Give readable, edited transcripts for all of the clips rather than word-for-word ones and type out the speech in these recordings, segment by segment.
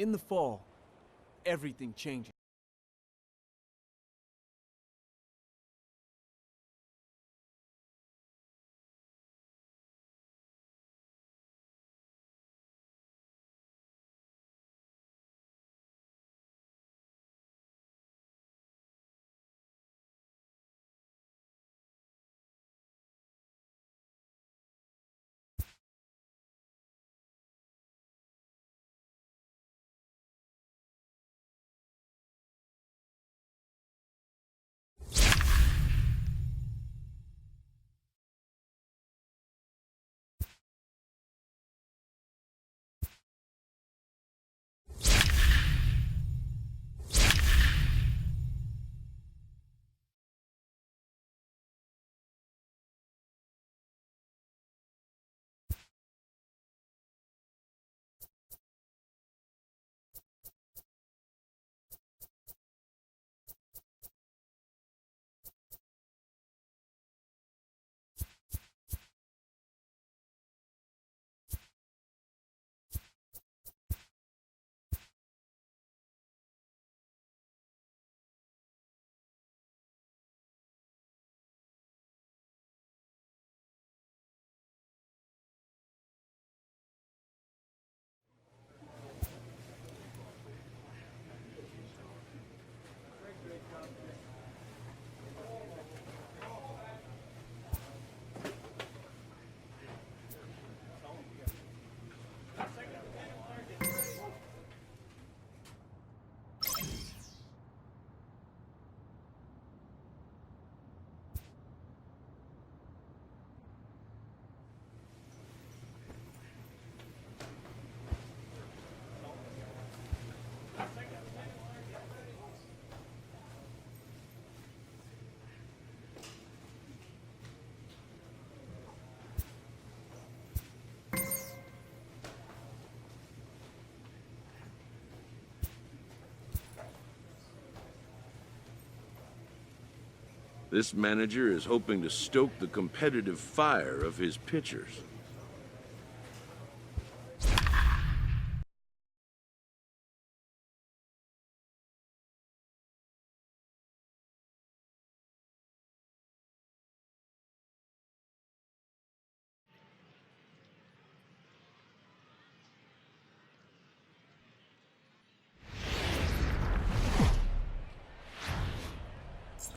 In the fall, everything changes. This manager is hoping to stoke the competitive fire of his pitchers.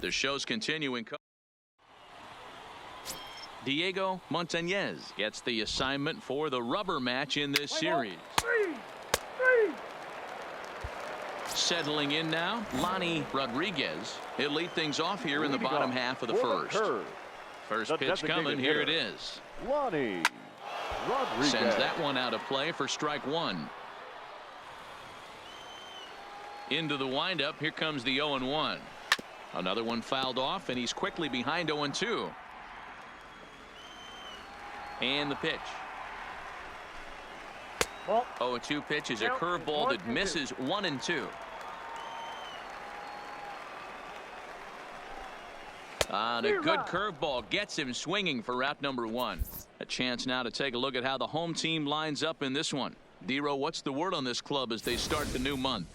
The show's continuing. Diego Montañez gets the assignment for the rubber match in this series. Settling in now, Lonnie Rodriguez. He'll lead things off here in the bottom half of the first. First pitch coming. Here it is. Lonnie Rodriguez sends that one out of play for strike one. Into the windup. Here comes the 0-1. Another one fouled off, and he's quickly behind 0-2. And the pitch. 0-2 pitch is a curveball that misses 1-2. And a good curveball gets him swinging for route number one. A chance now to take a look at how the home team lines up in this one. D-Row, what's the word on this club as they start the new month?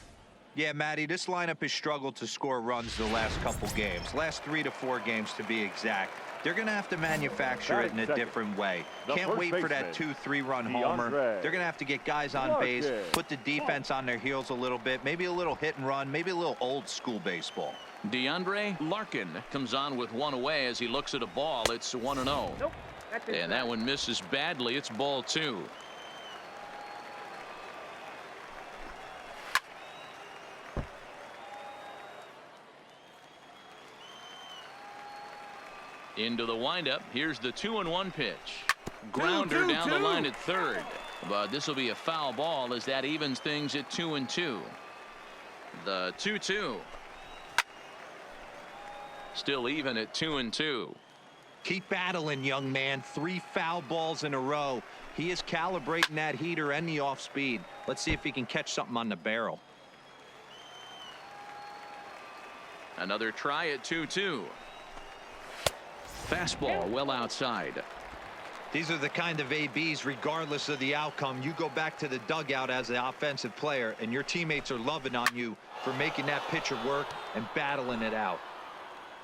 Yeah, Matty, this lineup has struggled to score runs the last couple games. Last 3 to 4 games to be exact. They're going to have to manufacture it in a different way. Can't wait for that 2-3 run homer. They're going to have to get guys on base, put the defense on their heels a little bit, maybe a little hit and run, maybe a little old school baseball. DeAndre Larkin comes on with one away as he looks at a ball. It's 1-0. Nope, and that one misses badly. It's ball 2. Into the windup. Here's the 2-1 pitch. Grounder down the line at third. But this will be a foul ball as that evens things at 2-2. The 2-2. Still even at 2-2. Keep battling, young man. 3 foul balls in a row. He is calibrating that heater and the off speed. Let's see if he can catch something on the barrel. Another try at 2-2. Fastball well outside. These are the kind of ABs, regardless of the outcome, you go back to the dugout as an offensive player, and your teammates are loving on you for making that pitcher work and battling it out.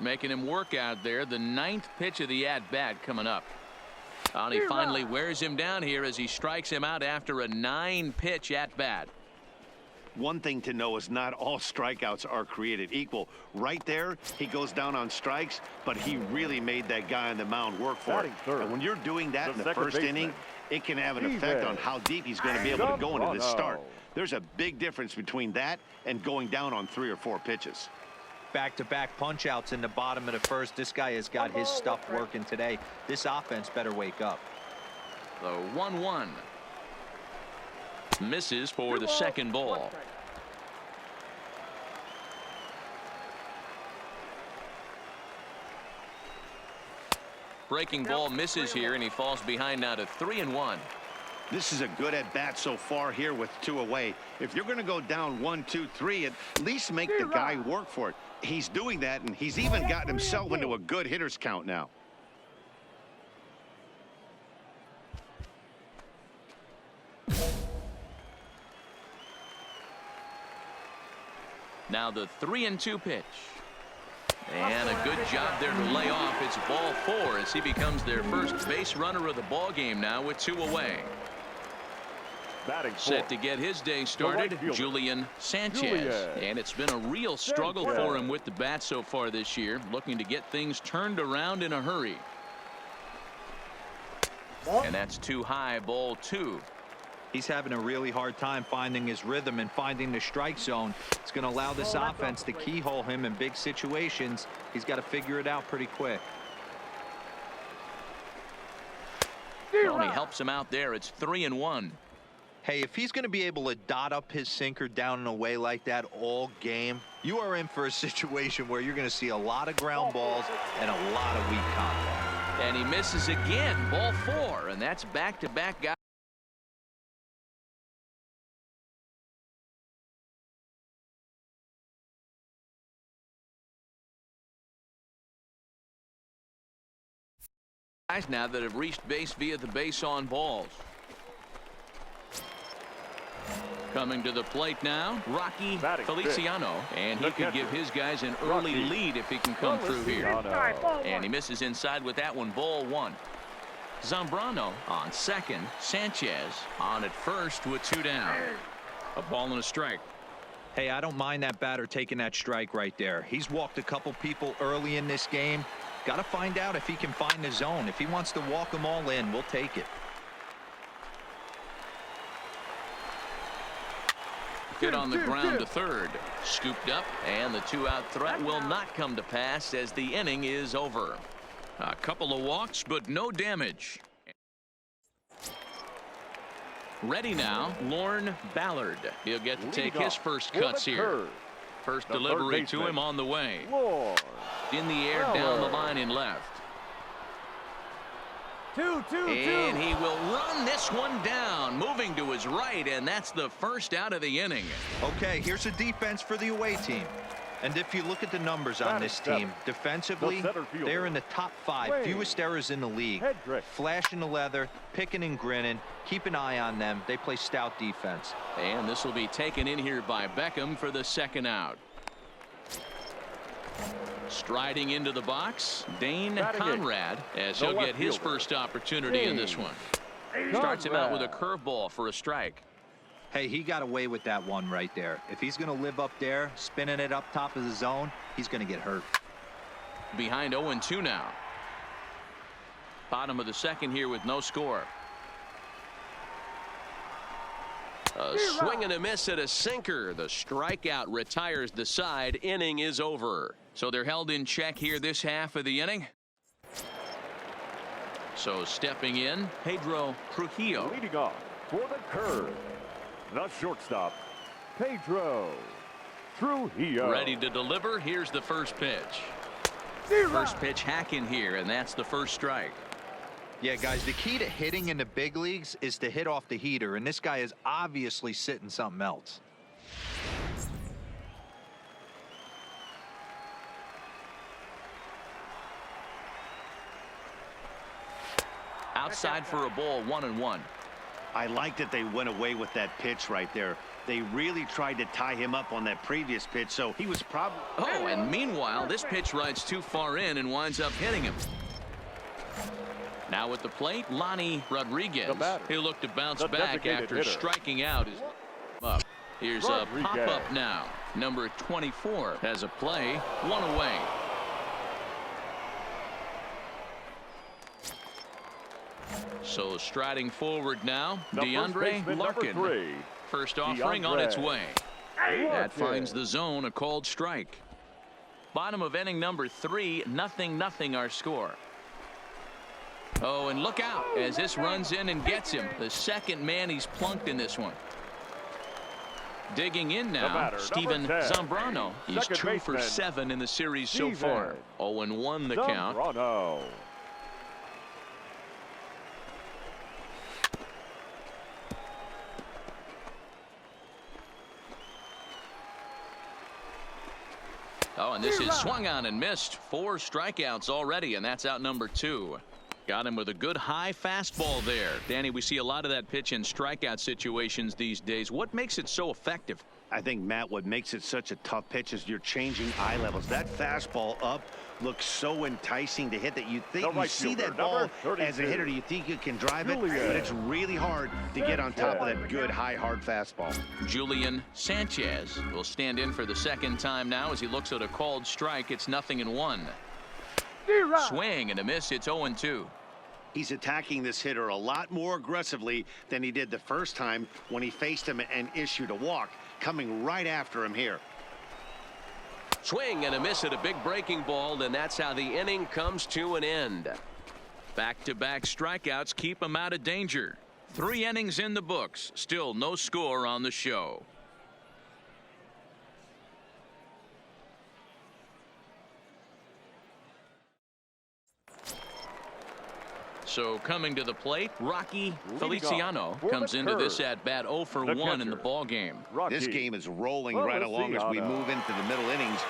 Making him work out there. The 9th pitch of the at-bat coming up. And he finally wears him down here as he strikes him out after a 9-pitch at-bat. One thing to know is not all strikeouts are created equal. Right there, he goes down on strikes, but he really made that guy on the mound work for it. And when you're doing that in the first inning, it can have an effect on how deep he's going to be able to go into this start. There's a big difference between that and going down on 3 or 4 pitches. Back-to-back punch-outs in the bottom of the first. This guy has got his stuff working today. This offense better wake up. The 1-1. Misses for the second ball. Breaking ball misses here, and he falls behind now to 3-1. This is a good at-bat so far here with 2 away. If you're going to go down 1, 2, 3, at least make the guy work for it. He's doing that, and he's even gotten himself into a good hitter's count now. Now the 3-2 pitch. And a good job there to lay off. It's ball 4 as he becomes their first base runner of the ball game now with 2 away. Set to get his day started, Julian Sanchez. And it's been a real struggle for him with the bat so far this year, looking to get things turned around in a hurry. And that's too high, ball 2. He's having a really hard time finding his rhythm and finding the strike zone. It's going to allow this offense to keyhole him in big situations. He's got to figure it out pretty quick. Tony helps him out there. It's 3-1. Hey, if he's going to be able to dot up his sinker down and away like that all game, you are in for a situation where you're going to see a lot of ground balls and a lot of weak contact. And he misses again, ball 4, and that's back-to-back guys. Now that have reached base via the base on balls. Coming to the plate now, Rocky Feliciano, and he could give his guys an early lead if he can come through here. And he misses inside with that one, ball 1. Zambrano on second, Sanchez on at first with 2 down. A ball and a strike. Hey, I don't mind that batter taking that strike right there. He's walked a couple people early in this game. Got to find out if he can find the zone. If he wants to walk them all in, we'll take it. Good on the ground to third. Scooped up, and the 2-out threat will not come to pass as the inning is over. A couple of walks, but no damage. Ready now, Lorne Ballard. He'll get to take his first cuts here. First delivery to him on the way. In the air, down the line in left. 2-2-2. And he will run this one down, moving to his right, and that's the first out of the inning. Okay, here's a defense for the away team. And if you look at the numbers on this team, defensively, they're in the top 5, fewest errors in the league. Flashing the leather, picking and grinning, keep an eye on them. They play stout defense. And this will be taken in here by Beckham for the second out. Striding into the box, Dane Conrad, as he'll get his first opportunity in this one. Starts him out with a curveball for a strike. Hey, he got away with that one right there. If he's going to live up there, spinning it up top of the zone, he's going to get hurt. Behind 0-2 now. Bottom of the second here with no score. A swing and a miss at a sinker. The strikeout retires the side. Inning is over. So they're held in check here this half of the inning. So stepping in, Pedro Trujillo. Leading off for the curve, the shortstop, Pedro Trujillo. Ready to deliver. Here's the first pitch. First pitch hacking here, and that's the first strike. Yeah, guys, the key to hitting in the big leagues is to hit off the heater, and this guy is obviously sitting something else. Outside for a ball, 1-1. I like that they went away with that pitch right there. They really tried to tie him up on that previous pitch, so he was probably... Oh, and meanwhile, this pitch rides too far in and winds up hitting him. Now at the plate, Lonnie Rodriguez. He'll look to bounce back after striking out his up. Here's a pop-up now. Number 24 has a play, 1 away. So striding forward now, DeAndre Larkin. First offering on its way. That finds the zone, a called strike. Bottom of inning number 3, 0-0 our score. Oh, and look out as this runs in and gets him. The second man he's plunked in this one. Digging in now, Steven Zambrano. He's 2 for 7 in the series so far. 0-1 the count. Oh, and this is swung on and missed. 4 strikeouts already, and that's out number 2. Got him with a good high fastball there. Danny, we see a lot of that pitch in strikeout situations these days. What makes it so effective? I think, Matt, what makes it such a tough pitch is you're changing eye levels. That fastball up looks so enticing to hit that you think you see that ball as a hitter. You think you can drive it, but it's really hard to get on top of that good high hard fastball. Julian Sanchez will stand in for the second time now as he looks at a called strike. It's 0-1. Swing and a miss. It's 0-2. He's attacking this hitter a lot more aggressively than he did the first time when he faced him and issued a walk. Coming right after him here. Swing and a miss at a big breaking ball, and that's how the inning comes to an end. Back-to-back strikeouts keep him out of danger. 3 innings in the books. Still no score on the show. So coming to the plate, Rocky Feliciano comes into this at bat 0 for 1 in the ball game. This game is rolling right along as we move into the middle innings.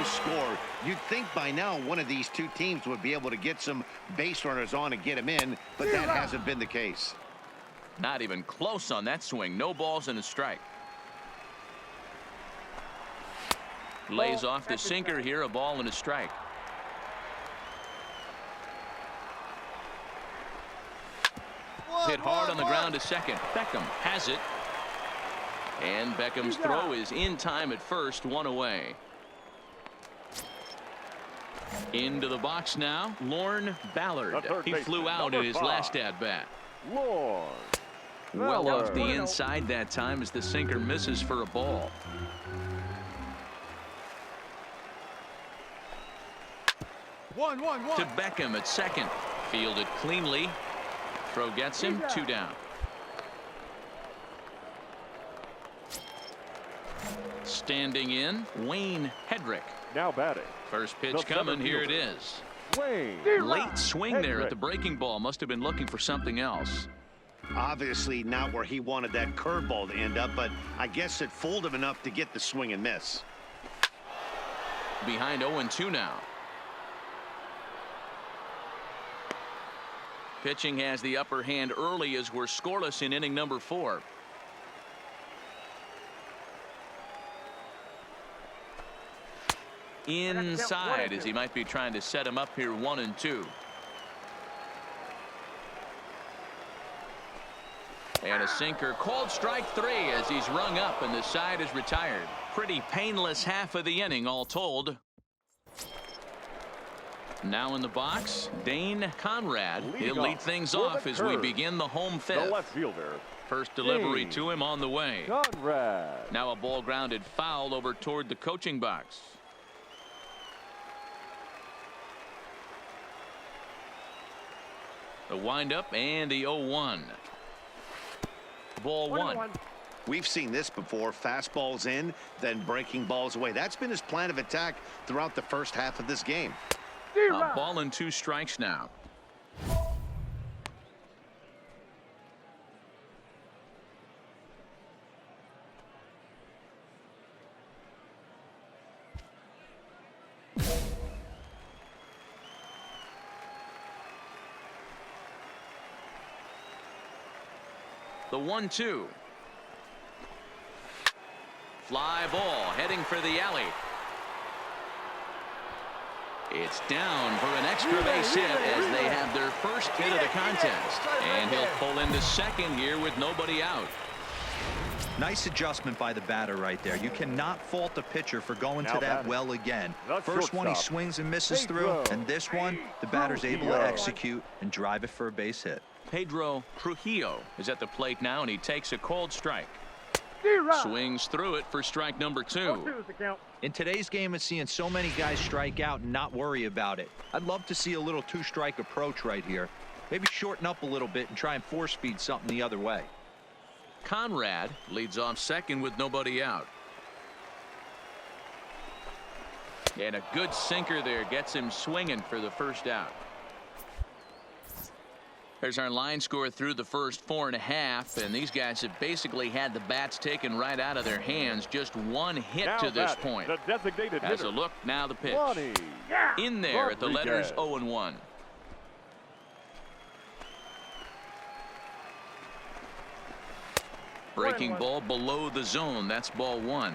low score, you'd think by now one of these two teams would be able to get some base runners on and get them in, but that hasn't been the case. Not even close on that swing. No balls and a strike. Lays off the sinker here. A ball and a strike. Hit hard on the ground to second. Beckham has it. And Beckham's throw is in time at first. One away. Into the box now. Lorne Ballard. He flew out in his last at-bat. Lorne. Well off the inside that time as the sinker misses for a ball. One. To Beckham at second. Fielded cleanly. Throw gets him. 2 down. Standing in, Wayne Hedrick. Now batting. First pitch coming. Here it is. Wayne. Late swing there at the breaking ball. Must have been looking for something else. Obviously not where he wanted that curveball to end up, but I guess it fooled him enough to get the swing and miss. Behind 0-2 now. Pitching has the upper hand early as we're scoreless in inning number 4. Inside as he might be trying to set him up here. 1-2. And a sinker called strike 3 as he's rung up and the side is retired. Pretty painless half of the inning all told. Now in the box, Dane Conrad. He'll lead things off as we begin the home fifth. The left fielder. First delivery to him on the way. Conrad. Now a ball grounded foul over toward the coaching box. The windup and the 0-1. Ball 1. We've seen this before. Fastballs in, then breaking balls away. That's been his plan of attack throughout the first half of this game. A ball and 2 strikes now. The 1-2. Fly ball heading for the alley. It's down for an extra base hit as they have their first hit of the contest. And he'll pull into second here with nobody out. Nice adjustment by the batter right there. You cannot fault the pitcher for going to that well again. First one he swings and misses through, and this one the batter's able to execute and drive it for a base hit. Pedro Trujillo is at the plate now, and he takes a called strike. Swings through it for strike number 2. In today's game, it's seeing so many guys strike out and not worry about it. I'd love to see a little 2-strike approach right here. Maybe shorten up a little bit and try and 4-speed something the other way. Conrad leads off second with nobody out. And a good sinker there gets him swinging for the first out. There's our line score through the first 4.5, and these guys have basically had the bats taken right out of their hands. Just one hit now to this point. The designated As a look, now the pitch. In there Rodriguez. At the letters 0-1. Breaking ball below the zone. That's ball 1.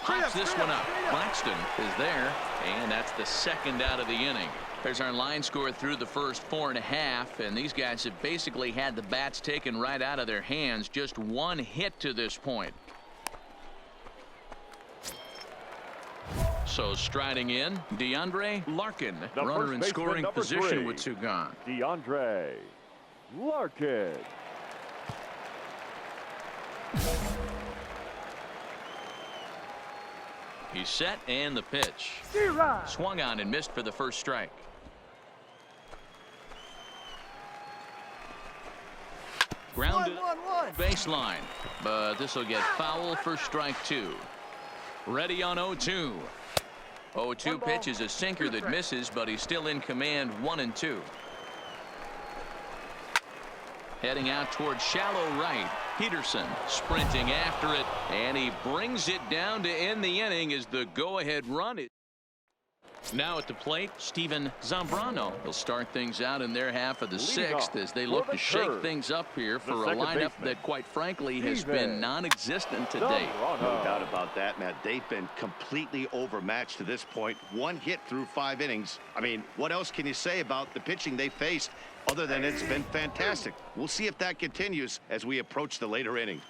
Pops this one up. Claxton is there, and that's the second out of the inning. There's our line score through the first 4.5, and these guys have basically had the bats taken right out of their hands. Just one hit to this point. So striding in, DeAndre Larkin, runner in scoring position 3. with 2 gone. DeAndre Larkin. He's set, and the pitch. Swung on and missed for the first strike. Grounded baseline, but this will get foul for strike 2. Ready on 0-2. 0-2 pitch is a sinker that misses, but he's still in command. 1-2. Heading out towards shallow right. Peterson sprinting after it, and he brings it down to end the inning as the go-ahead run. Now at the plate, Steven Zambrano will start things out in their half of the sixth as they look to shake things up here for a lineup that, quite frankly, has been non-existent to date. No doubt about that, Matt. They've been completely overmatched to this point. One hit through 5 innings. I mean, what else can you say about the pitching they faced other than it's been fantastic? We'll see if that continues as we approach the later inning.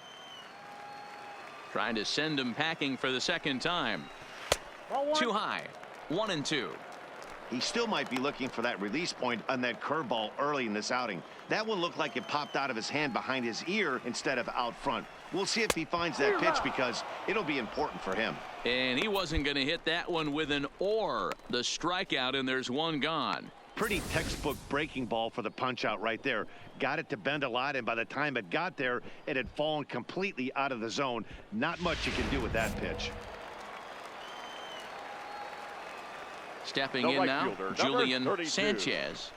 Trying to send him packing for the second time. Too high. 1-2. He still might be looking for that release point on that curveball early in this outing. That one looked like it popped out of his hand behind his ear instead of out front. We'll see if he finds that pitch because it'll be important for him. And he wasn't going to hit that one with an or. The strikeout, and there's one gone. Pretty textbook breaking ball for the punch out right there. Got it to bend a lot, and by the time it got there, it had fallen completely out of the zone. Not much you can do with that pitch. Stepping in now, Julian Sanchez.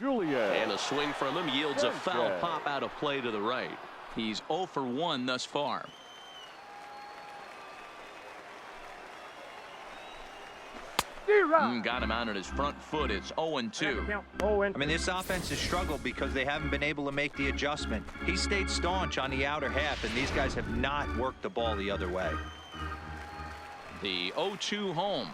And a swing from him yields a foul pop out of play to the right. He's 0 for 1 thus far. Got him out on his front foot. It's 0-2. I mean, this offense has struggled because they haven't been able to make the adjustment. He stayed staunch on the outer half, and these guys have not worked the ball the other way. The 0-2 home.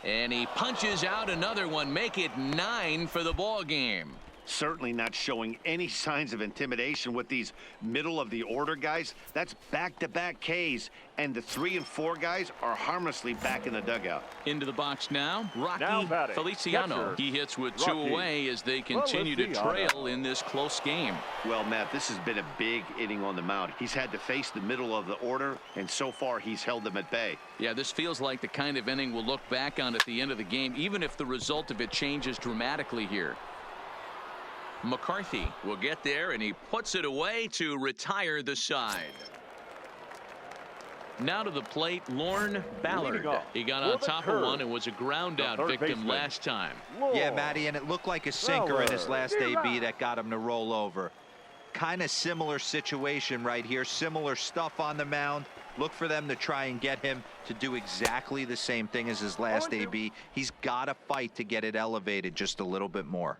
And he punches out another one. Make it 9 for the ball game. Certainly not showing any signs of intimidation with these middle of the order guys. That's back-to-back Ks, and the 3 and 4 guys are harmlessly back in the dugout. Into the box now, Rocky Feliciano. He hits with 2 away as they continue to trail in this close game. Well, Matt, this has been a big inning on the mound. He's had to face the middle of the order, and so far he's held them at bay. Yeah, this feels like the kind of inning we'll look back on at the end of the game, even if the result of it changes dramatically here. McCarthy will get there, and he puts it away to retire the side. Now to the plate, Lorne Ballard. He got on top of one and was a ground out victim last time. Yeah, Matty, and it looked like a sinker in his last AB that got him to roll over. Kind of similar situation right here. Similar stuff on the mound. Look for them to try and get him to do exactly the same thing as his last AB. He's got to fight to get it elevated just a little bit more.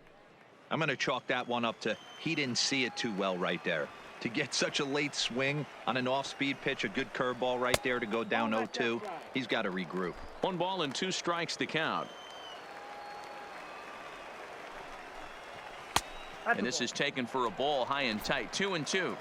I'm going to chalk that one up to he didn't see it too well right there. To get such a late swing on an off-speed pitch, a good curveball right there to go down 0-2, he's got to regroup. 1 ball and 2 strikes to count. And this is taken for a ball high and tight. 2-2.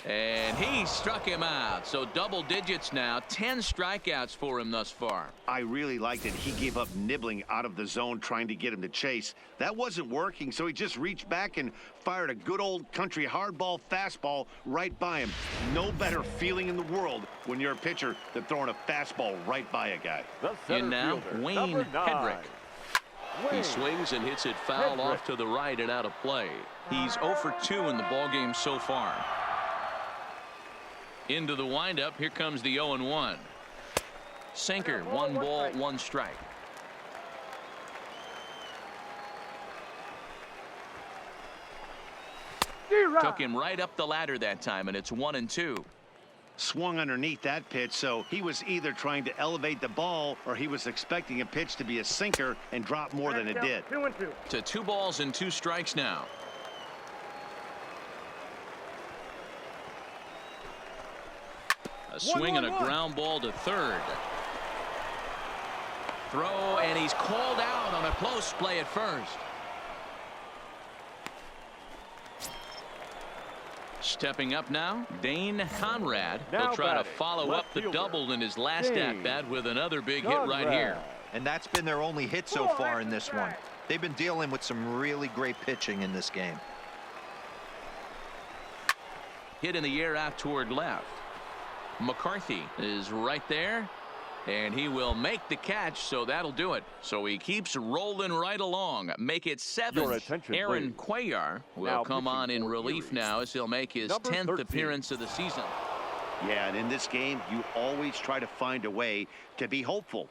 And he struck him out. So double digits now. 10 strikeouts for him thus far. I really liked it. He gave up nibbling out of the zone trying to get him to chase. That wasn't working, so he just reached back and fired a good old country hardball fastball right by him. No better feeling in the world when you're a pitcher than throwing a fastball right by a guy. And now Wayne Hedrick. He swings and hits it foul off to the right and out of play. He's 0 for 2 in the ballgame so far. Into the windup. Here comes the 0-1. Sinker. 1 ball, 1 strike. Took him right up the ladder that time, and it's 1-2. Swung underneath that pitch, so he was either trying to elevate the ball or he was expecting a pitch to be a sinker and drop more than it did. 2-2. To 2 balls and 2 strikes now. A swing and a ground ball to third. Throw, and he's called out on a close play at first. Stepping up now, Dane Conrad. He'll try to follow up the double in his last at-bat with another big hit right here. And that's been their only hit so far in this one. They've been dealing with some really great pitching in this game. Hit in the air out toward left. McCarthy is right there, and he will make the catch, so that'll do it. So he keeps rolling right along. Make it 7. Aaron Cuellar will come on in relief now as he'll make his 10th appearance of the season. Yeah, and in this game, you always try to find a way to be hopeful.